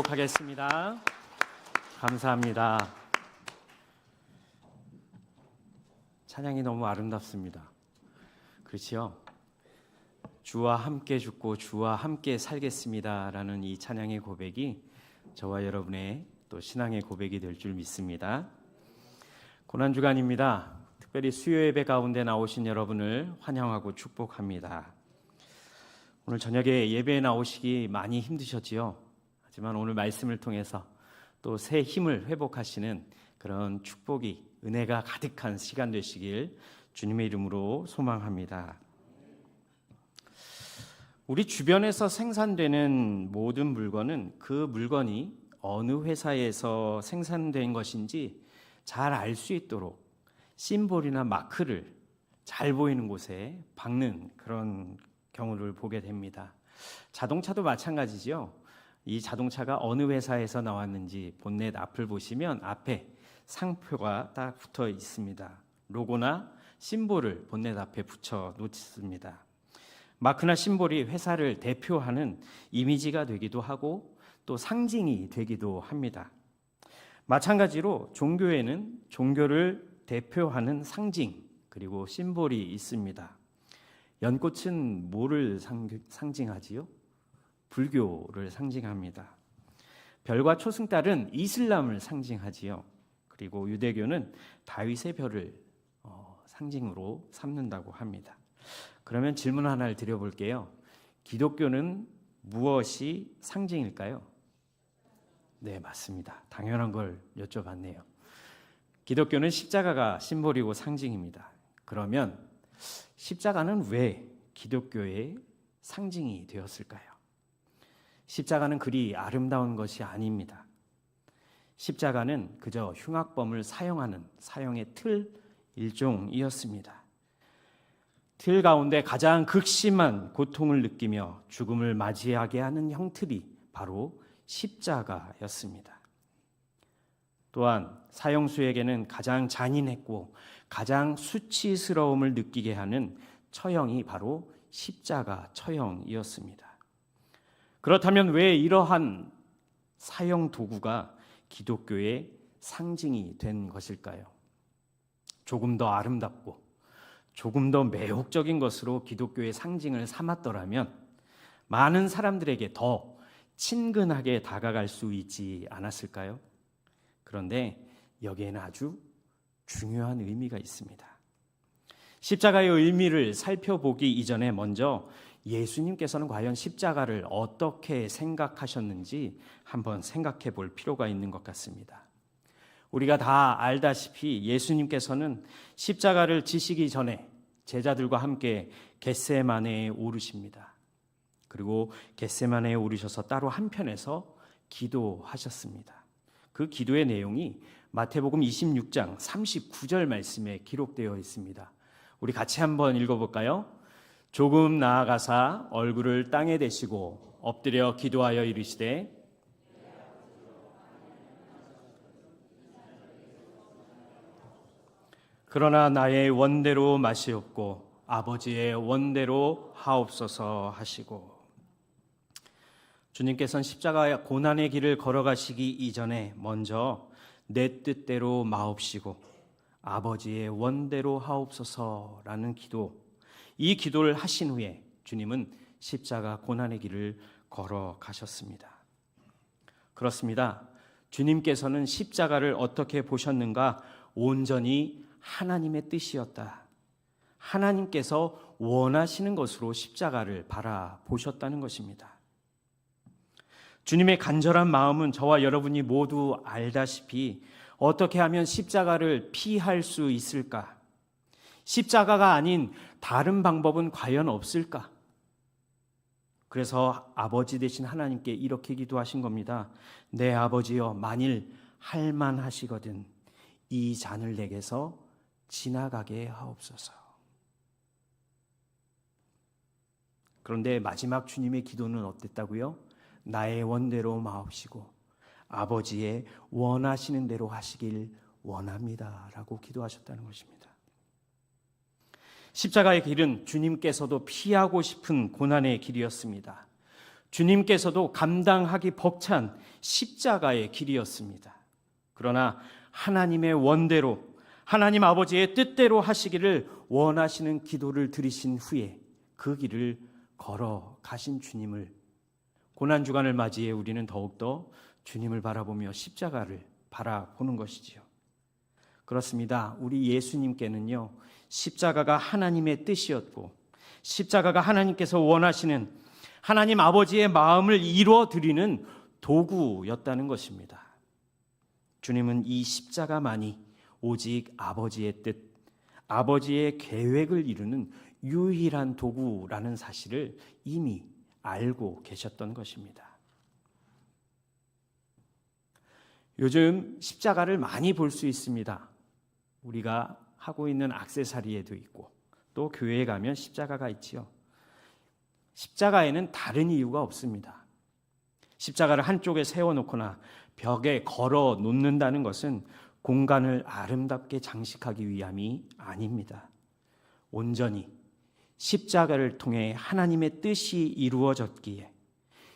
하겠습니다. 감사합니다. 찬양이 너무 아름답습니다. 그렇지요? 주와 함께 죽고 주와 함께 살겠습니다라는 이 찬양의 고백이 저와 여러분의 또 신앙의 고백이 될 줄 믿습니다. 고난주간입니다. 특별히 수요 예배 가운데 나오신 여러분을 환영하고 축복합니다. 오늘 저녁에 예배에 나오시기 많이 힘드셨지요? 하지만 오늘 말씀을 통해서 또 새 힘을 회복하시는 그런 축복이, 은혜가 가득한 시간 되시길 주님의 이름으로 소망합니다. 우리 주변에서 생산되는 모든 물건은 그 물건이 어느 회사에서 생산된 것인지 잘 알 수 있도록 심볼이나 마크를 잘 보이는 곳에 박는 그런 경우를 보게 됩니다. 자동차도 마찬가지죠. 이 자동차가 어느 회사에서 나왔는지 본넷 앞을 보시면 앞에 상표가 딱 붙어 있습니다. 로고나 심볼을 본넷 앞에 붙여 놓습니다. 마크나 심볼이 회사를 대표하는 이미지가 되기도 하고 또 상징이 되기도 합니다. 마찬가지로 종교에는 종교를 대표하는 상징 그리고 심볼이 있습니다. 연꽃은 뭐를 상징하지요? 불교를 상징합니다. 별과 초승달은 이슬람을 상징하지요. 그리고 유대교는 다윗의 별을 상징으로 삼는다고 합니다. 그러면 질문 하나를 드려볼게요. 기독교는 무엇이 상징일까요? 네, 맞습니다. 당연한 걸 여쭤봤네요. 기독교는 십자가가 심볼이고 상징입니다. 그러면 십자가는 왜 기독교의 상징이 되었을까요? 십자가는 그리 아름다운 것이 아닙니다. 십자가는 그저 흉악범을 사형하는 사형의 틀 일종이었습니다. 틀 가운데 가장 극심한 고통을 느끼며 죽음을 맞이하게 하는 형틀이 바로 십자가였습니다. 또한 사형수에게는 가장 잔인했고 가장 수치스러움을 느끼게 하는 처형이 바로 십자가 처형이었습니다. 그렇다면 왜 이러한 사형 도구가 기독교의 상징이 된 것일까요? 조금 더 아름답고 조금 더 매혹적인 것으로 기독교의 상징을 삼았더라면 많은 사람들에게 더 친근하게 다가갈 수 있지 않았을까요? 그런데 여기에는 아주 중요한 의미가 있습니다. 십자가의 의미를 살펴보기 이전에 먼저 예수님께서는 과연 십자가를 어떻게 생각하셨는지 한번 생각해 볼 필요가 있는 것 같습니다. 우리가 다 알다시피 예수님께서는 십자가를 지시기 전에 제자들과 함께 겟세마네에 오르십니다. 그리고 겟세마네에 오르셔서 따로 한편에서 기도하셨습니다. 그 기도의 내용이 마태복음 26장 39절 말씀에 기록되어 있습니다. 우리 같이 한번 읽어볼까요? 조금 나아가사 얼굴을 땅에 대시고 엎드려 기도하여 이르시되 그러나 나의 원대로 마시옵고 아버지의 원대로 하옵소서 하시고, 주님께서는 십자가 고난의 길을 걸어가시기 이전에 먼저 내 뜻대로 마옵시고 아버지의 원대로 하옵소서라는 기도, 이 기도를 하신 후에 주님은 십자가 고난의 길을 걸어가셨습니다. 그렇습니다. 주님께서는 십자가를 어떻게 보셨는가? 온전히 하나님의 뜻이었다. 하나님께서 원하시는 것으로 십자가를 바라보셨다는 것입니다. 주님의 간절한 마음은 저와 여러분이 모두 알다시피 어떻게 하면 십자가를 피할 수 있을까? 십자가가 아닌 다른 방법은 과연 없을까? 그래서 아버지 되신 하나님께 이렇게 기도하신 겁니다. 내 아버지여, 만일 할만하시거든 이 잔을 내게서 지나가게 하옵소서. 그런데 마지막 주님의 기도는 어땠다고요? 나의 원대로 마옵시고 아버지의 원하시는 대로 하시길 원합니다 라고 기도하셨다는 것입니다. 십자가의 길은 주님께서도 피하고 싶은 고난의 길이었습니다. 주님께서도 감당하기 벅찬 십자가의 길이었습니다. 그러나 하나님의 원대로, 하나님 아버지의 뜻대로 하시기를 원하시는 기도를 들으신 후에 그 길을 걸어가신 주님을, 고난주간을 맞이해 우리는 더욱더 주님을 바라보며 십자가를 바라보는 것이지요. 그렇습니다. 우리 예수님께는요, 십자가가 하나님의 뜻이었고, 십자가가 하나님께서 원하시는 하나님 아버지의 마음을 이루어드리는 도구였다는 것입니다. 주님은 이 십자가만이 오직 아버지의 뜻, 아버지의 계획을 이루는 유일한 도구라는 사실을 이미 알고 계셨던 것입니다. 요즘 십자가를 많이 볼 수 있습니다. 우리가 하고 있는 액세서리에도 있고, 또 교회에 가면 십자가가 있지요. 십자가에는 다른 이유가 없습니다. 십자가를 한쪽에 세워놓거나 벽에 걸어 놓는다는 것은 공간을 아름답게 장식하기 위함이 아닙니다. 온전히 십자가를 통해 하나님의 뜻이 이루어졌기에,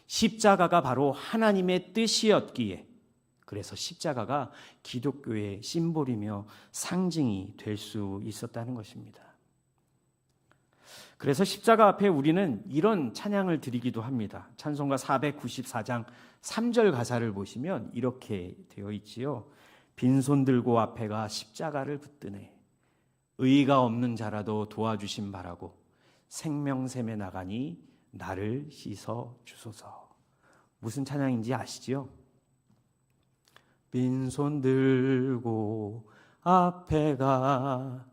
십자가가 바로 하나님의 뜻이었기에, 그래서 십자가가 기독교의 심볼이며 상징이 될 수 있었다는 것입니다. 그래서 십자가 앞에 우리는 이런 찬양을 드리기도 합니다. 찬송가 494장 3절 가사를 보시면 이렇게 되어 있지요. 빈손 들고 앞에가 십자가를 붙드네. 의가 없는 자라도 도와주심 바라고 생명샘에 나가니 나를 씻어 주소서. 무슨 찬양인지 아시죠? 빈손 들고 앞에가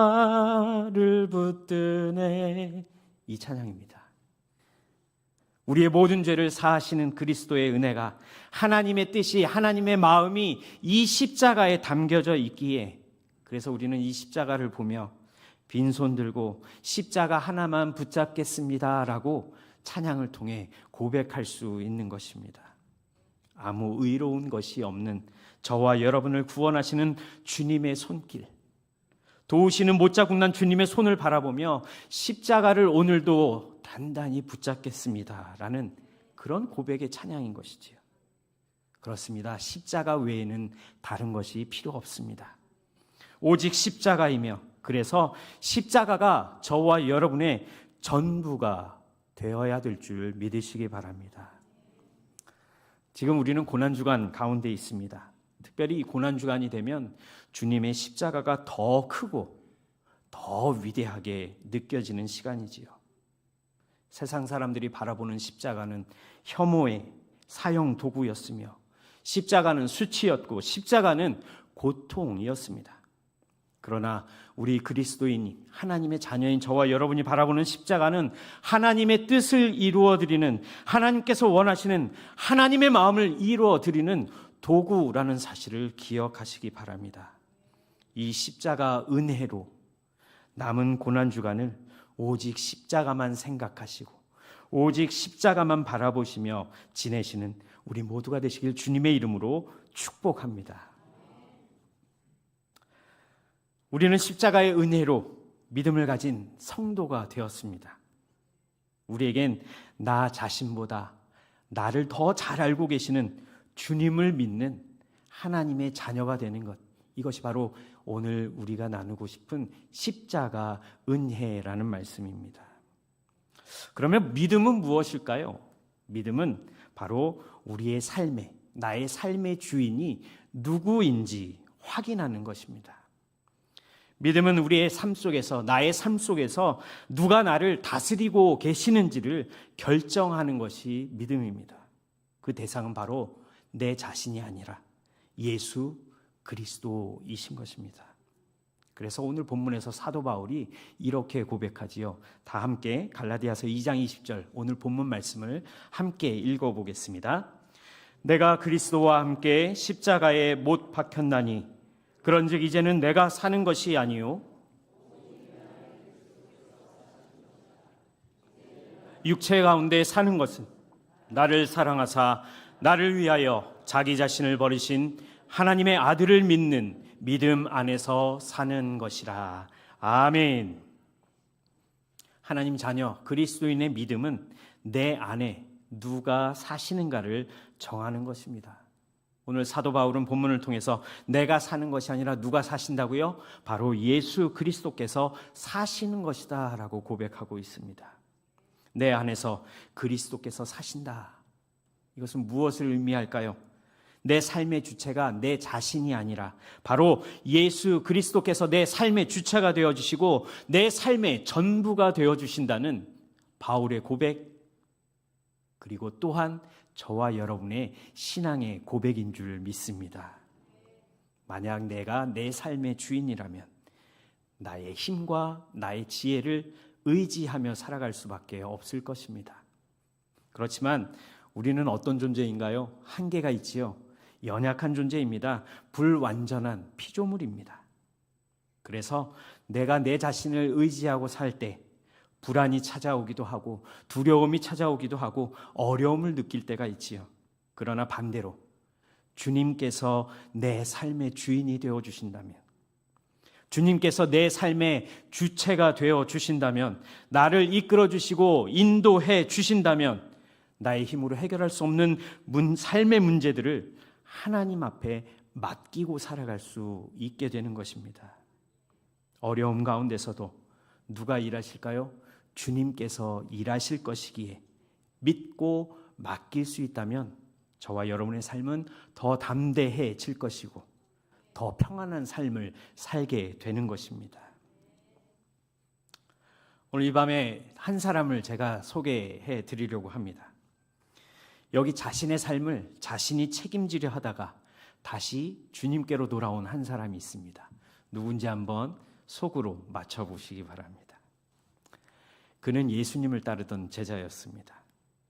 십자가를 붙드네. 이 찬양입니다. 우리의 모든 죄를 사하시는 그리스도의 은혜가, 하나님의 뜻이, 하나님의 마음이 이 십자가에 담겨져 있기에, 그래서 우리는 이 십자가를 보며 빈손 들고 십자가 하나만 붙잡겠습니다 라고 찬양을 통해 고백할 수 있는 것입니다. 아무 의로운 것이 없는 저와 여러분을 구원하시는 주님의 손길, 도우시는 못자국난 주님의 손을 바라보며 십자가를 오늘도 단단히 붙잡겠습니다 라는 그런 고백의 찬양인 것이지요. 그렇습니다. 십자가 외에는 다른 것이 필요 없습니다. 오직 십자가이며, 그래서 십자가가 저와 여러분의 전부가 되어야 될 줄 믿으시기 바랍니다. 지금 우리는 고난주간 가운데 있습니다. 특별히 이 고난주간이 되면 주님의 십자가가 더 크고 더 위대하게 느껴지는 시간이지요. 세상 사람들이 바라보는 십자가는 혐오의 사형 도구였으며, 십자가는 수치였고, 십자가는 고통이었습니다. 그러나 우리 그리스도인, 하나님의 자녀인 저와 여러분이 바라보는 십자가는 하나님의 뜻을 이루어드리는, 하나님께서 원하시는 하나님의 마음을 이루어드리는 도구라는 사실을 기억하시기 바랍니다. 이 십자가 은혜로 남은 고난주간을 오직 십자가만 생각하시고 오직 십자가만 바라보시며 지내시는 우리 모두가 되시길 주님의 이름으로 축복합니다. 우리는 십자가의 은혜로 믿음을 가진 성도가 되었습니다. 우리에겐 나 자신보다 나를 더 잘 알고 계시는 주님을 믿는 하나님의 자녀가 되는 것, 이것이 바로 오늘 우리가 나누고 싶은 십자가 은혜라는 말씀입니다. 그러면 믿음은 무엇일까요? 믿음은 바로 우리의 삶의, 나의 삶의 주인이 누구인지 확인하는 것입니다. 믿음은 우리의 삶 속에서, 나의 삶 속에서 누가 나를 다스리고 계시는지를 결정하는 것이 믿음입니다. 그 대상은 바로 내 자신이 아니라 예수 그리스도이신 것입니다. 그래서 오늘 본문에서 사도 바울이 이렇게 고백하지요. 다 함께 갈라디아서 2장 20절 오늘 본문 말씀을 함께 읽어보겠습니다. 내가 그리스도와 함께 십자가에 못 박혔나니 그런즉 이제는 내가 사는 것이 아니요 육체 가운데 사는 것은 나를 사랑하사 나를 위하여 자기 자신을 버리신 하나님의 아들을 믿는 믿음 안에서 사는 것이라. 아멘. 하나님 자녀 그리스도인의 믿음은 내 안에 누가 사시는가를 정하는 것입니다. 오늘 사도 바울은 본문을 통해서 내가 사는 것이 아니라 누가 사신다고요? 바로 예수 그리스도께서 사시는 것이다 라고 고백하고 있습니다. 내 안에서 그리스도께서 사신다. 이것은 무엇을 의미할까요? 내 삶의 주체가 내 자신이 아니라 바로 예수 그리스도께서 내 삶의 주체가 되어주시고 내 삶의 전부가 되어주신다는 바울의 고백, 그리고 또한 저와 여러분의 신앙의 고백인 줄 믿습니다. 만약 내가 내 삶의 주인이라면 나의 힘과 나의 지혜를 의지하며 살아갈 수밖에 없을 것입니다. 그렇지만 우리는 어떤 존재인가요? 한계가 있지요. 연약한 존재입니다. 불완전한 피조물입니다. 그래서 내가 내 자신을 의지하고 살 때 불안이 찾아오기도 하고 두려움이 찾아오기도 하고 어려움을 느낄 때가 있지요. 그러나 반대로 주님께서 내 삶의 주인이 되어 주신다면, 주님께서 내 삶의 주체가 되어 주신다면, 나를 이끌어 주시고 인도해 주신다면 나의 힘으로 해결할 수 없는 삶의 문제들을 하나님 앞에 맡기고 살아갈 수 있게 되는 것입니다. 어려움 가운데서도 누가 일하실까요? 주님께서 일하실 것이기에 믿고 맡길 수 있다면 저와 여러분의 삶은 더 담대해질 것이고 더 평안한 삶을 살게 되는 것입니다. 오늘 이 밤에 한 사람을 제가 소개해 드리려고 합니다. 여기 자신의 삶을 자신이 책임지려 하다가 다시 주님께로 돌아온 한 사람이 있습니다. 누군지 한번 속으로 맞춰보시기 바랍니다. 그는 예수님을 따르던 제자였습니다.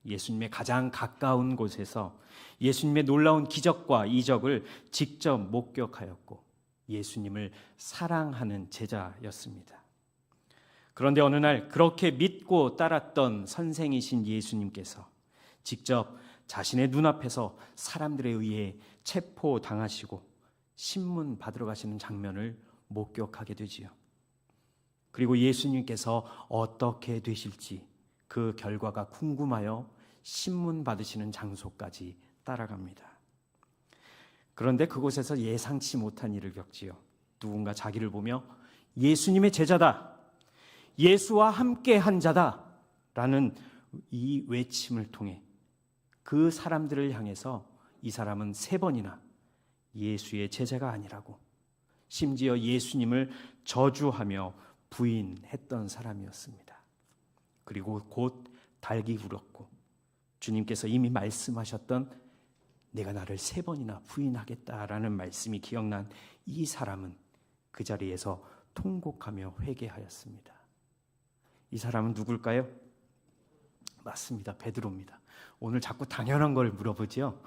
예수님의 가장 가까운 곳에서 예수님의 놀라운 기적과 이적을 직접 목격하였고 예수님을 사랑하는 제자였습니다. 그런데 어느 날 그렇게 믿고 따랐던 선생이신 예수님께서 직접 자신의 눈앞에서 사람들에 의해 체포당하시고 신문 받으러 가시는 장면을 목격하게 되지요. 그리고 예수님께서 어떻게 되실지 그 결과가 궁금하여 신문 받으시는 장소까지 따라갑니다. 그런데 그곳에서 예상치 못한 일을 겪지요. 누군가 자기를 보며 예수님의 제자다, 예수와 함께 한 자다 라는 이 외침을 통해 그 사람들을 향해서 이 사람은 3번이나 예수의 제자가 아니라고, 심지어 예수님을 저주하며 부인했던 사람이었습니다. 그리고 곧 달기 울었고 주님께서 이미 말씀하셨던 내가 나를 3번이나 부인하겠다라는 말씀이 기억난 이 사람은 그 자리에서 통곡하며 회개하였습니다. 이 사람은 누굴까요? 맞습니다. 베드로입니다. 오늘 자꾸 당연한 걸 물어보죠.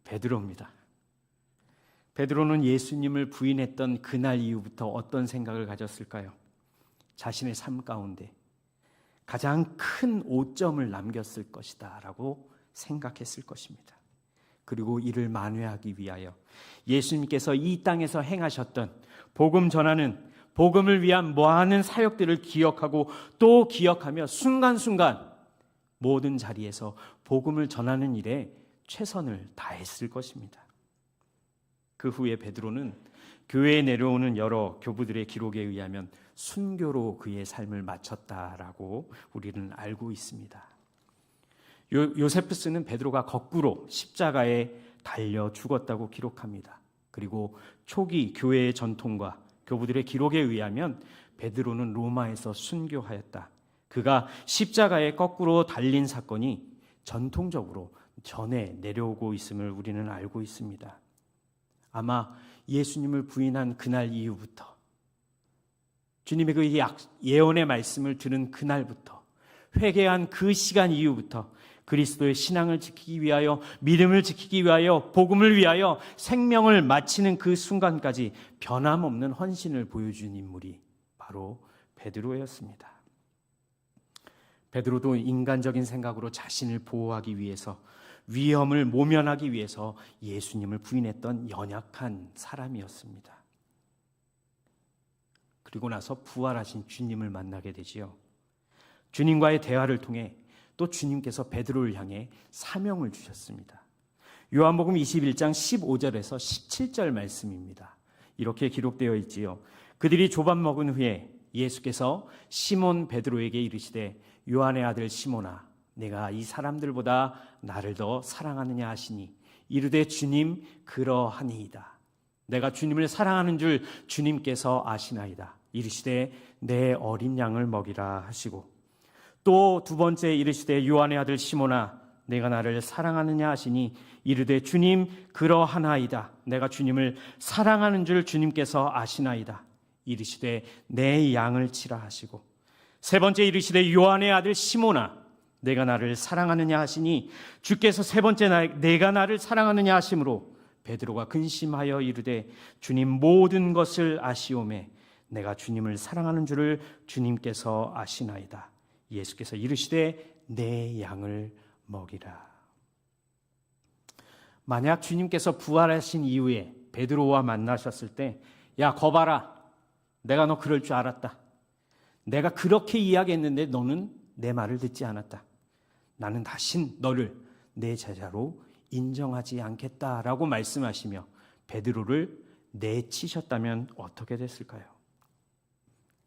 베드로입니다. 베드로는 예수님을 부인했던 그날 이후부터 어떤 생각을 가졌을까요? 자신의 삶 가운데 가장 큰 오점을 남겼을 것이다 라고 생각했을 것입니다. 그리고 이를 만회하기 위하여 예수님께서 이 땅에서 행하셨던 복음 전하는, 복음을 위한 많은 사역들을 기억하고 또 기억하며 순간순간 모든 자리에서 복음을 전하는 일에 최선을 다했을 것입니다. 그 후에 베드로는 교회에 내려오는 여러 교부들의 기록에 의하면 순교로 그의 삶을 마쳤다라고 우리는 알고 있습니다. 요세푸스는 베드로가 거꾸로 십자가에 달려 죽었다고 기록합니다. 그리고 초기 교회의 전통과 교부들의 기록에 의하면 베드로는 로마에서 순교하였다. 그가 십자가에 거꾸로 달린 사건이 전통적으로 전해 내려오고 있음을 우리는 알고 있습니다. 아마 예수님을 부인한 그날 이후부터, 주님의 그 예언의 말씀을 들은 그날부터, 회개한 그 시간 이후부터 그리스도의 신앙을 지키기 위하여, 믿음을 지키기 위하여, 복음을 위하여 생명을 마치는 그 순간까지 변함없는 헌신을 보여준 인물이 바로 베드로였습니다. 베드로도 인간적인 생각으로 자신을 보호하기 위해서, 위험을 모면하기 위해서 예수님을 부인했던 연약한 사람이었습니다. 그리고 나서 부활하신 주님을 만나게 되지요. 주님과의 대화를 통해 또 주님께서 베드로를 향해 사명을 주셨습니다. 요한복음 21장 15절에서 17절 말씀입니다. 이렇게 기록되어 있지요. 그들이 조밥 먹은 후에 예수께서 시몬 베드로에게 이르시되 요한의 아들 시몬아 내가 이 사람들보다 나를 더 사랑하느냐 하시니 이르되 주님 그러하니이다. 내가 주님을 사랑하는 줄 주님께서 아시나이다. 이르시되 내 어린 양을 먹이라 하시고 또 두 번째 이르시되 요한의 아들 시몬아 내가 나를 사랑하느냐 하시니 이르되 주님 그러하나이다. 내가 주님을 사랑하는 줄 주님께서 아시나이다. 이르시되 내 양을 치라 하시고 세 번째 이르시되 요한의 아들 시몬아 내가 나를 사랑하느냐 하시니 주께서 세 번째 내가 나를 사랑하느냐 하심으로 베드로가 근심하여 이르되 주님 모든 것을 아시오매 내가 주님을 사랑하는 줄을 주님께서 아시나이다. 예수께서 이르시되 내 양을 먹이라. 만약 주님께서 부활하신 이후에 베드로와 만나셨을 때 야 거봐라 내가 너 그럴 줄 알았다. 내가 그렇게 이야기했는데 너는 내 말을 듣지 않았다. 나는 다신 너를 내 제자로 인정하지 않겠다라고 말씀하시며 베드로를 내치셨다면 어떻게 됐을까요?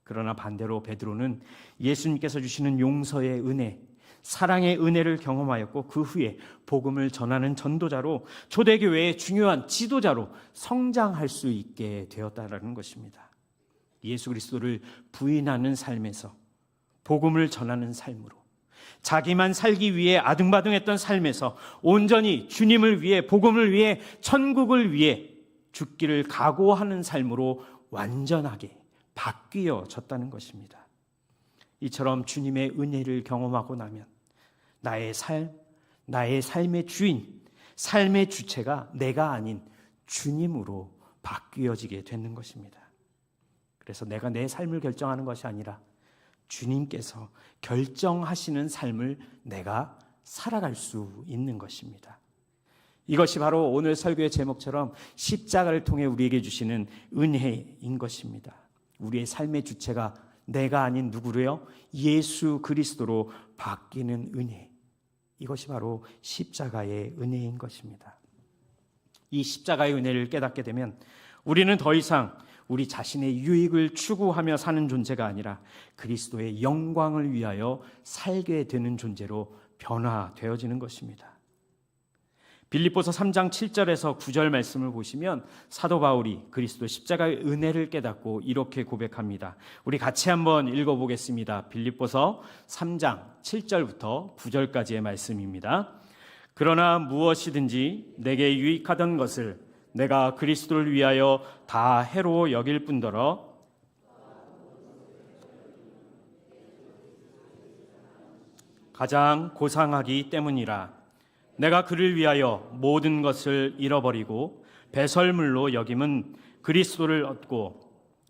그러나 반대로 베드로는 예수님께서 주시는 용서의 은혜, 사랑의 은혜를 경험하였고 그 후에 복음을 전하는 전도자로 초대교회의 중요한 지도자로 성장할 수 있게 되었다라는 것입니다. 예수 그리스도를 부인하는 삶에서 복음을 전하는 삶으로 자기만 살기 위해 아등바등했던 삶에서 온전히 주님을 위해 복음을 위해 천국을 위해 죽기를 각오하는 삶으로 완전하게 바뀌어졌다는 것입니다. 이처럼 주님의 은혜를 경험하고 나면 나의 삶의 주인, 삶의 주체가 내가 아닌 주님으로 바뀌어지게 되는 것입니다. 그래서 내가 내 삶을 결정하는 것이 아니라 주님께서 결정하시는 삶을 내가 살아갈 수 있는 것입니다. 이것이 바로 오늘 설교의 제목처럼 십자가를 통해 우리에게 주시는 은혜인 것입니다. 우리의 삶의 주체가 내가 아닌 누구로요? 예수 그리스도로 바뀌는 은혜. 이것이 바로 십자가의 은혜인 것입니다. 이 십자가의 은혜를 깨닫게 되면 우리는 더 이상 우리 자신의 유익을 추구하며 사는 존재가 아니라 그리스도의 영광을 위하여 살게 되는 존재로 변화되어지는 것입니다. 빌립보서 3장 7절에서 9절 말씀을 보시면 사도 바울이 그리스도 십자가의 은혜를 깨닫고 이렇게 고백합니다. 우리 같이 한번 읽어보겠습니다. 빌립보서 3장 7절부터 9절까지의 말씀입니다. 그러나 무엇이든지 내게 유익하던 것을 내가 그리스도를 위하여 다 해로 여길 뿐더러 가장 고상하기 때문이라. 내가 그를 위하여 모든 것을 잃어버리고 배설물로 여김은 그리스도를 얻고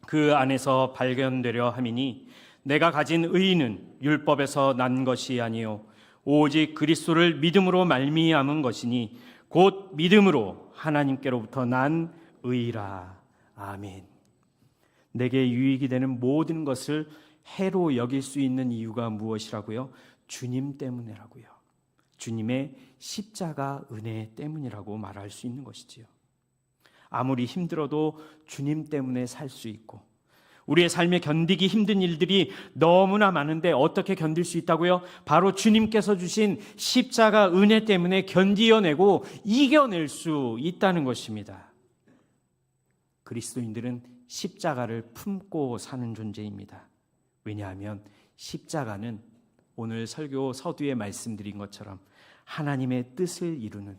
그 안에서 발견되려 함이니 내가 가진 의의는 율법에서 난 것이 아니요 오직 그리스도를 믿음으로 말미암은 것이니 곧 믿음으로 하나님께로부터 난 의라. 아멘. 내게 유익이 되는 모든 것을 해로 여길 수 있는 이유가 무엇이라고요? 주님 때문이라고요. 주님의 십자가 은혜 때문이라고 말할 수 있는 것이지요. 아무리 힘들어도 주님 때문에 살 수 있고 우리의 삶에 견디기 힘든 일들이 너무나 많은데 어떻게 견딜 수 있다고요? 바로 주님께서 주신 십자가 은혜 때문에 견디어내고 이겨낼 수 있다는 것입니다. 그리스도인들은 십자가를 품고 사는 존재입니다. 왜냐하면 십자가는 오늘 설교 서두에 말씀드린 것처럼 하나님의 뜻을 이루는,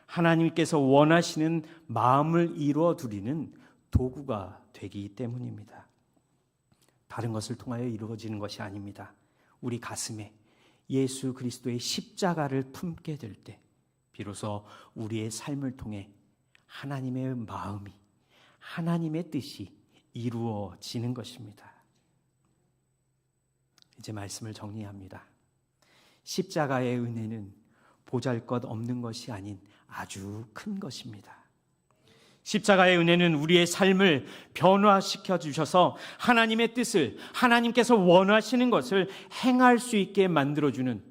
하나님께서 원하시는 마음을 이루어드리는 도구가 되기 때문입니다. 다른 것을 통하여 이루어지는 것이 아닙니다. 우리 가슴에 예수 그리스도의 십자가를 품게 될 때 비로소 우리의 삶을 통해 하나님의 마음이, 하나님의 뜻이 이루어지는 것입니다. 이제 말씀을 정리합니다. 십자가의 은혜는 보잘것 없는 것이 아닌 아주 큰 것입니다. 십자가의 은혜는 우리의 삶을 변화시켜 주셔서 하나님의 뜻을, 하나님께서 원하시는 것을 행할 수 있게 만들어주는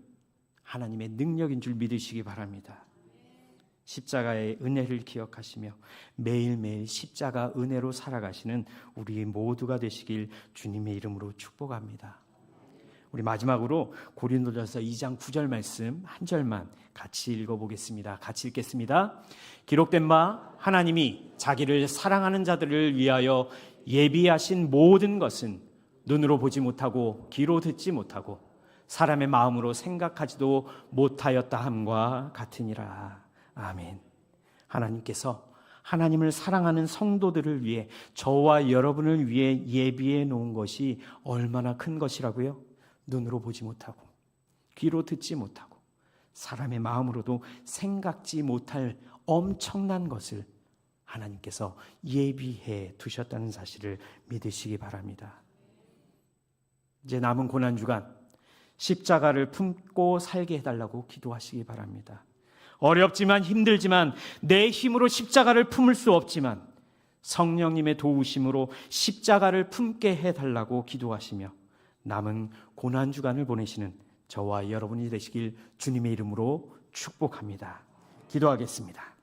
하나님의 능력인 줄 믿으시기 바랍니다. 십자가의 은혜를 기억하시며 매일매일 십자가 은혜로 살아가시는 우리 모두가 되시길 주님의 이름으로 축복합니다. 우리 마지막으로 고린도전서 2장 9절 말씀 한 절만 같이 읽어보겠습니다. 같이 읽겠습니다. 기록된 바 하나님이 자기를 사랑하는 자들을 위하여 예비하신 모든 것은 눈으로 보지 못하고 귀로 듣지 못하고 사람의 마음으로 생각하지도 못하였다 함과 같으니라. 아멘. 하나님께서 하나님을 사랑하는 성도들을 위해, 저와 여러분을 위해 예비해 놓은 것이 얼마나 큰 것이라고요? 눈으로 보지 못하고 귀로 듣지 못하고 사람의 마음으로도 생각지 못할 엄청난 것을 하나님께서 예비해 두셨다는 사실을 믿으시기 바랍니다. 이제 남은 고난주간 십자가를 품고 살게 해달라고 기도하시기 바랍니다. 어렵지만 힘들지만 내 힘으로 십자가를 품을 수 없지만 성령님의 도우심으로 십자가를 품게 해달라고 기도하시며 남은 고난주간을 보내시는 저와 여러분이 되시길 주님의 이름으로 축복합니다. 기도하겠습니다.